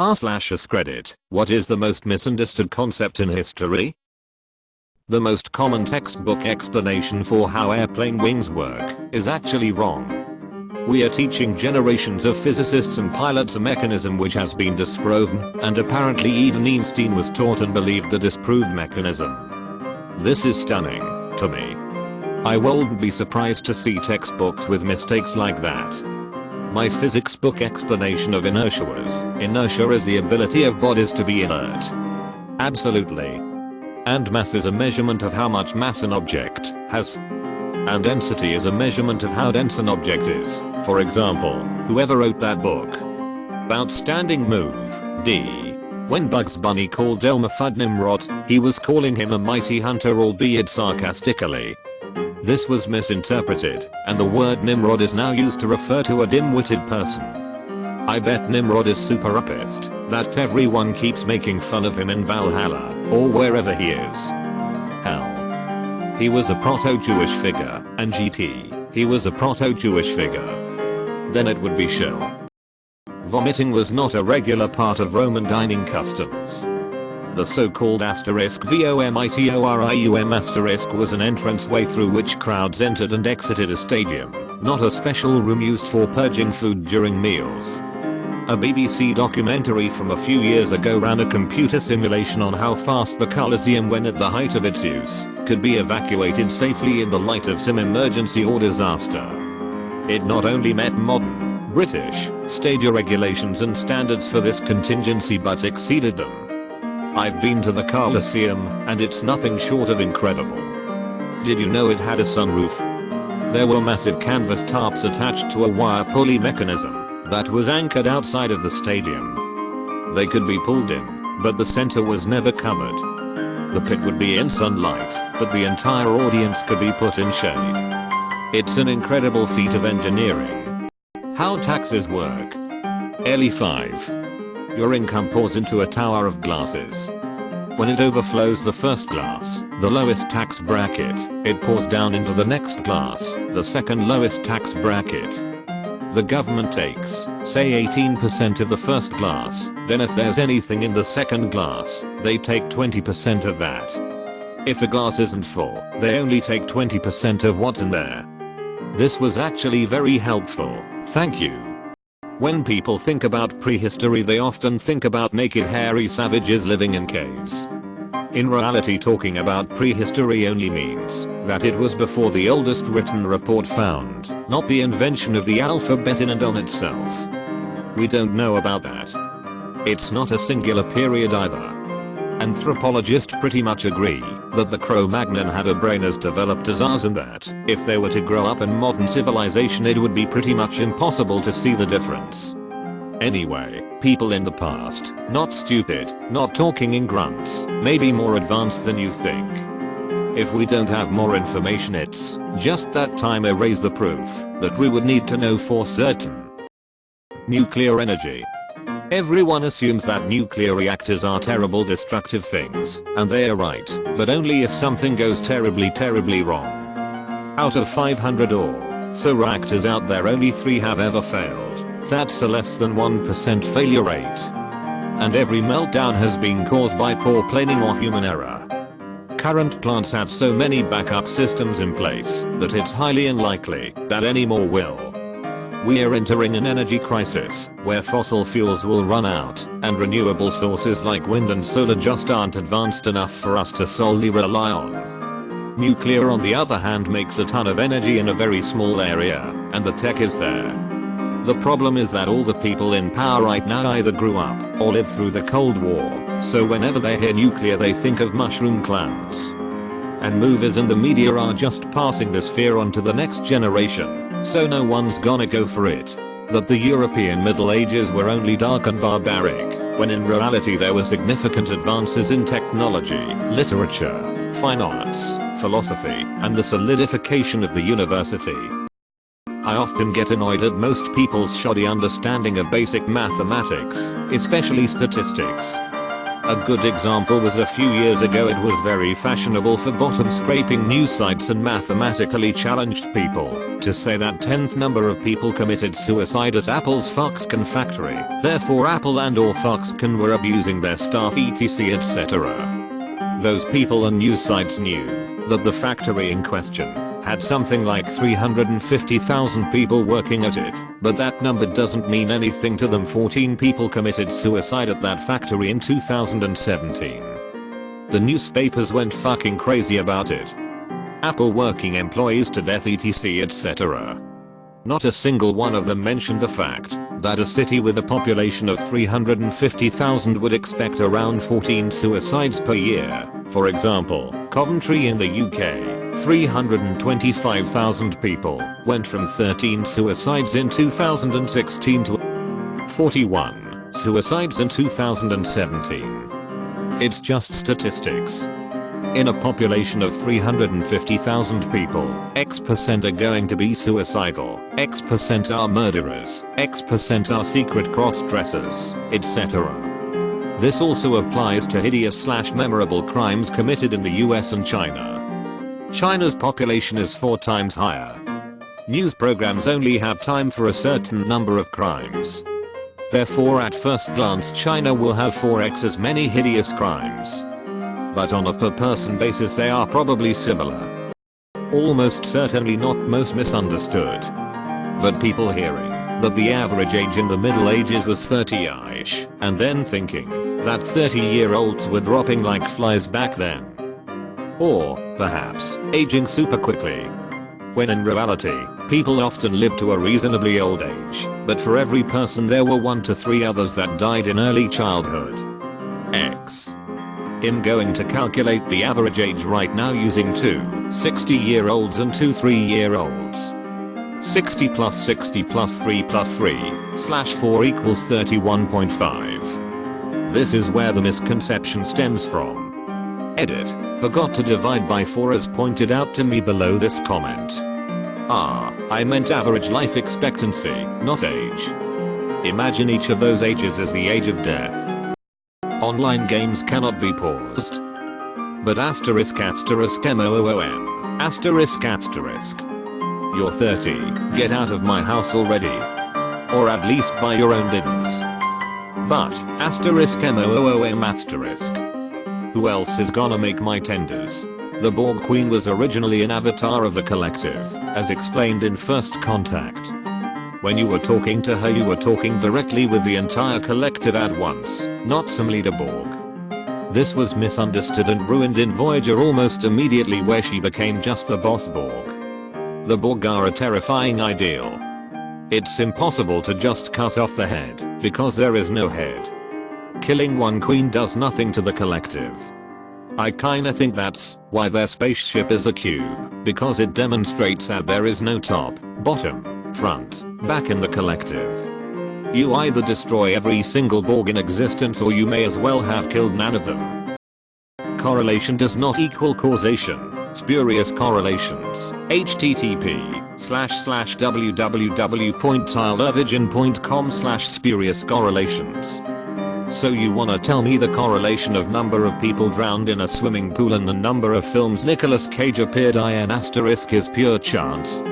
r/AskReddit, what is the most misunderstood concept in history? The most common textbook explanation for how airplane wings work is actually wrong. We are teaching generations of physicists and pilots a mechanism which has been disproven, and apparently even Einstein was taught and believed the disproved mechanism. This is stunning to me. I wouldn't be surprised to see textbooks with mistakes like that. My physics book explanation of inertia was, inertia is the ability of bodies to be inert. Absolutely. And mass is a measurement of how much mass an object has. And density is a measurement of how dense an object is. For example, whoever wrote that book about standing move, D. When Bugs Bunny called Elmer Fudd Nimrod, he was calling him a mighty hunter, albeit sarcastically. This was misinterpreted, and the word Nimrod is now used to refer to a dim-witted person. I bet Nimrod is super pissed that everyone keeps making fun of him in Valhalla, or wherever he is. Hell. He was a proto-Jewish figure, and GT, he was a proto-Jewish figure. Then it would be Shill. Vomiting was not a regular part of Roman dining customs. The so-called *VOMITORIUM asterisk was an entranceway through which crowds entered and exited a stadium, not a special room used for purging food during meals. A BBC documentary from a few years ago ran a computer simulation on how fast the Colosseum, when at the height of its use, could be evacuated safely in the light of some emergency or disaster. It not only met modern, British, stadia regulations and standards for this contingency but exceeded them. I've been to the Colosseum, and it's nothing short of incredible. Did you know it had a sunroof? There were massive canvas tarps attached to a wire pulley mechanism that was anchored outside of the stadium. They could be pulled in, but the center was never covered. The pit would be in sunlight, but the entire audience could be put in shade. It's an incredible feat of engineering. How taxes work. Early 5. Your income pours into a tower of glasses. When it overflows the first glass, the lowest tax bracket, it pours down into the next glass, the second lowest tax bracket. The government takes, say 18% of the first glass, then if there's anything in the second glass, they take 20% of that. If a glass isn't full, they only take 20% of what's in there. This was actually very helpful, thank you. When people think about prehistory, they often think about naked hairy savages living in caves. In reality, talking about prehistory only means that it was before the oldest written report found, not the invention of the alphabet in and on itself. We don't know about that. It's not a singular period either. Anthropologists pretty much agree that the Cro-Magnon had a brain as developed as ours, and that if they were to grow up in modern civilization it would be pretty much impossible to see the difference. Anyway, people in the past, not stupid, not talking in grunts, maybe more advanced than you think. If we don't have more information, it's just that time erased the proof that we would need to know for certain. Nuclear energy. Everyone assumes that nuclear reactors are terrible destructive things, and they are right, but only if something goes terribly wrong. Out of 500 or so reactors out there, only 3 have ever failed. That's a less than 1% failure rate. And every meltdown has been caused by poor planning or human error. Current plants have so many backup systems in place that it's highly unlikely that any more will. We are entering an energy crisis where fossil fuels will run out, and renewable sources like wind and solar just aren't advanced enough for us to solely rely on. Nuclear, on the other hand, makes a ton of energy in a very small area, and the tech is there. The problem is that all the people in power right now either grew up or lived through the Cold War, so whenever they hear nuclear they think of mushroom clouds. And movies and the media are just passing this fear on to the next generation. So no one's gonna go for it. That the European Middle Ages were only dark and barbaric, when in reality there were significant advances in technology, literature, fine arts, philosophy, and the solidification of the university. I often get annoyed at most people's shoddy understanding of basic mathematics, especially statistics. A good example was a few years ago it was very fashionable for bottom scraping news sites and mathematically challenged people to say that 10th number of people committed suicide at Apple's Foxconn factory. Therefore Apple and or Foxconn were abusing their staff etc etc. Those people and news sites knew that the factory in question had something like 350,000 people working at it, but that number doesn't mean anything to them. 14 people committed suicide at that factory in 2017. The newspapers went fucking crazy about it. Apple working employees to death etc etc. Not a single one of them mentioned the fact that a city with a population of 350,000 would expect around 14 suicides per year. For example, Coventry in the UK, 325,000 people, went from 13 suicides in 2016 to 41 suicides in 2017. It's just statistics. In a population of 350,000 people, X% are going to be suicidal, X% are murderers, X% are secret cross-dressers, etc. This also applies to hideous/memorable crimes committed in the US and China. China's population is 4 times higher. News programs only have time for a certain number of crimes. Therefore at first glance China will have 4x as many hideous crimes. But on a per person basis they are probably similar. Almost certainly not most misunderstood. But people hearing that the average age in the Middle Ages was 30ish and then thinking that 30-year-olds were dropping like flies back then. Or, perhaps, aging super quickly. When in reality, people often live to a reasonably old age, but for every person there were 1 to 3 others that died in early childhood. I'm going to calculate the average age right now using 2 60-year-olds and 2 3-year-olds. 60 plus 60 plus 3 plus 3 slash 4 equals 31.5. This is where the misconception stems from. Edit, forgot to divide by 4 as pointed out to me below this comment. I meant average life expectancy, not age. Imagine each of those ages as the age of death. Online games cannot be paused. But asterisk moom asterisk asterisk. You're 30, get out of my house already. Or at least buy your own dinners. But asterisk moom asterisk. Who else is gonna make my tenders? The Borg Queen was originally an avatar of the collective, as explained in First Contact. When you were talking to her you were talking directly with the entire collective at once, not some leader Borg. This was misunderstood and ruined in Voyager almost immediately where she became just the boss Borg. The Borg are a terrifying ideal. It's impossible to just cut off the head, because there is no head. Killing one queen does nothing to the collective. I kinda think that's why their spaceship is a cube, because it demonstrates that there is no top, bottom, front, back in the collective. You either destroy every single Borg in existence or you may as well have killed none of them. Correlation does not equal causation. Spurious correlations. http://www.tylervision.com/spurious correlations. So you wanna tell me the correlation of number of people drowned in a swimming pool and the number of films Nicolas Cage appeared in asterisk is pure chance?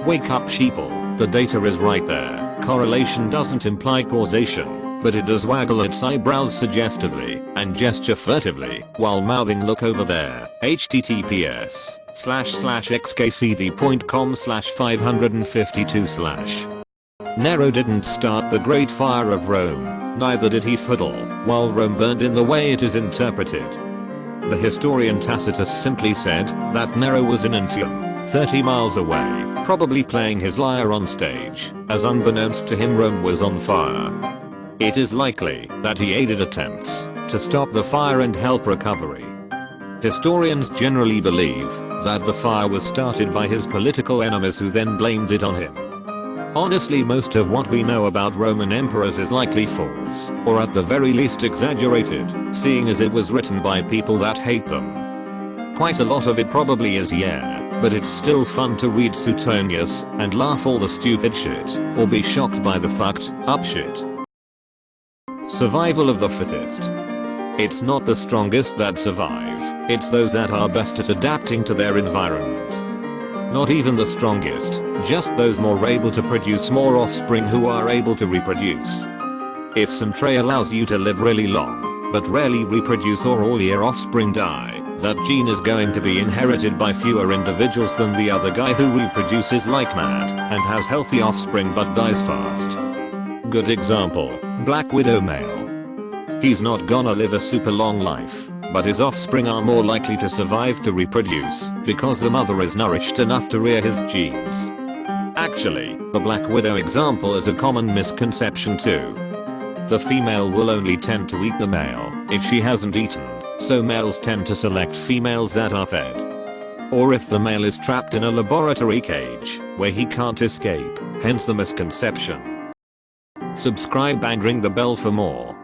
Wake up sheeple, the data is right there. Correlation doesn't imply causation, but it does waggle its eyebrows suggestively and gesture furtively while mouthing look over there. https://xkcd.com/552/. Nero didn't start the Great Fire of Rome. Neither did he fiddle while Rome burned in the way it is interpreted. The historian Tacitus simply said that Nero was in Antium, 30 miles away, probably playing his lyre on stage, as unbeknownst to him Rome was on fire. It is likely that he aided attempts to stop the fire and help recovery. Historians generally believe that the fire was started by his political enemies who then blamed it on him. Honestly, most of what we know about Roman emperors is likely false, or at the very least exaggerated, seeing as it was written by people that hate them. Quite a lot of it probably is, yeah, but it's still fun to read Suetonius and laugh all the stupid shit, or be shocked by the fucked up shit. Survival of the fittest. It's not the strongest that survive, it's those that are best at adapting to their environment. Not even the strongest, just those more able to produce more offspring who are able to reproduce. If some trait allows you to live really long, but rarely reproduce or all your offspring die, that gene is going to be inherited by fewer individuals than the other guy who reproduces like mad and has healthy offspring but dies fast. Good example, Black Widow male. He's not gonna live a super long life, but his offspring are more likely to survive to reproduce because the mother is nourished enough to rear his genes. Actually, the Black Widow example is a common misconception too. The female will only tend to eat the male if she hasn't eaten, so males tend to select females that are fed. Or if the male is trapped in a laboratory cage where he can't escape, hence the misconception. Subscribe and ring the bell for more.